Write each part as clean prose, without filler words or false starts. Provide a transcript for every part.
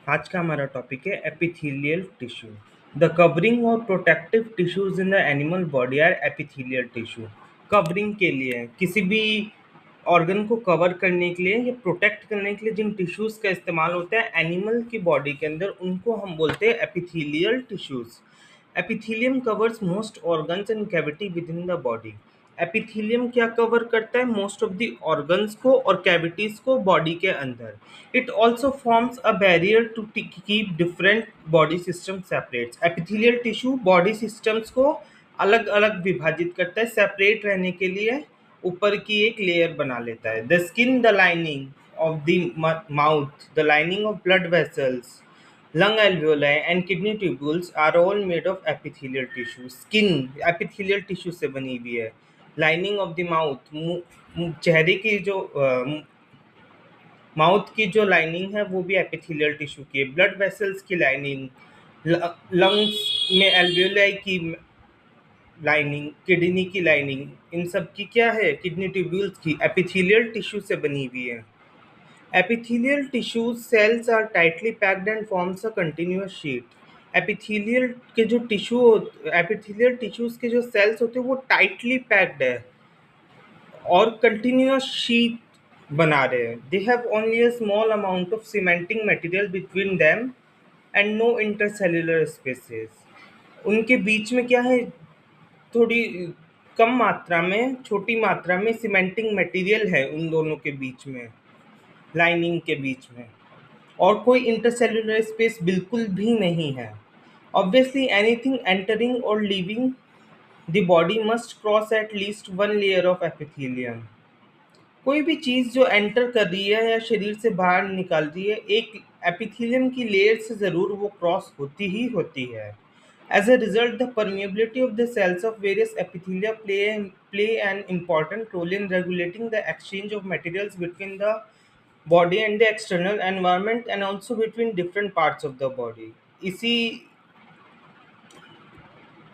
आज का हमारा टॉपिक है एपिथेलियल टिश्यू। द कवरिंग और protective tissues in the animal body are epithelial tissue. Covering के लिए किसी भी ऑर्गन को कवर करने के लिए या प्रोटेक्ट करने के लिए जिन टिश्यूज का इस्तेमाल होता है एनिमल की बॉडी के अंदर, उनको हम बोलते हैं epithelial tissues. Epithelium covers most organs and cavity with in the body. Epithelium क्या कवर करता है? मोस्ट ऑफ द ऑर्गन्स को और कैविटीज को बॉडी के अंदर। It also forms a barrier to keep different body system separate. Epithelial tissue body systems को अलग अलग विभाजित करता है, सेपरेट रहने के लिए ऊपर की एक लेयर बना लेता है। The skin, the lining of the mouth, the lining of blood vessels, lung alveoli and kidney tubules are all made of epithelial tissue. Skin epithelial tissue से बनी हुई है। लाइनिंग ऑफ द माउथ, चेहरे की जो माउथ की जो lining है वो भी एपिथेलियल टिश्यू की है। ब्लड वेसल्स की लाइनिंग, लंग्स में एल्वियोलाई की लाइनिंग, किडनी की लाइनिंग, इन सब की क्या है? किडनी ट्यूब्यूल्स की एपिथेलियल टिश्यू से बनी हुई है। Epithelial tissue cells are tightly packed and forms a continuous sheet. Epithelial के जो एपिथेलियल टिश्यूज के जो सेल्स होते हैं वो टाइटली पैक्ड है और कंटिन्यूअस शीट बना रहे हैं। They have only a small amount of cementing material between them and no intercellular spaces. उनके बीच में क्या है? थोड़ी कम मात्रा में, छोटी मात्रा में सीमेंटिंग मटेरियल है उन दोनों के बीच में, लाइनिंग के बीच में, और कोई इंटरसेल्युलर स्पेस बिल्कुल भी नहीं है। ऑब्वियसली एनीथिंग एंटरिंग और leaving the body must cross at least one layer of epithelium. कोई भी चीज़ जो एंटर कर रही है या शरीर से बाहर निकल रही है, एक एपिथेलियम की लेयर से ज़रूर वो क्रॉस होती ही होती है। As a result, the permeability of the cells of various epithelia play an important role in regulating the exchange of materials between the body and the external environment and also between different parts of the body. इसी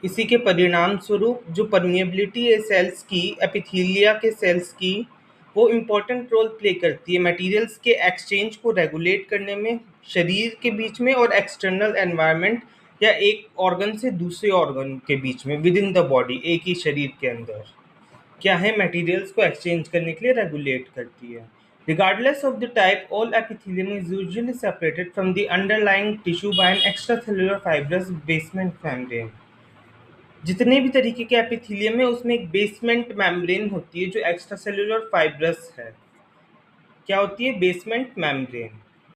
इसी के परिणाम स्वरूप जो permeability है sales की, epithelia के sales की, वो इम्पोर्टेंट रोल प्ले करती है मटेरियल्स के एक्सचेंज को रेगुलेट करने में, शरीर के बीच में और एक्सटर्नल एनवायरनमेंट या एक ऑर्गन से दूसरे ऑर्गन के बीच में, विद इन द बॉडी, एक ही शरीर के अंदर क्या है, मटेरियल्स को एक्सचेंज करने के लिए रेगुलेट करती है। Regardless of the type, all epithelium is usually separated from the underlying tissue by an extracellular fibrous basement membrane. जितने भी तरीके के एपिथेलियम है उसमें एक बेसमेंट मेम्ब्रेन होती है जो एक्स्ट्रा सेलुलर फाइब्रस है। क्या होती है? Basement membrane.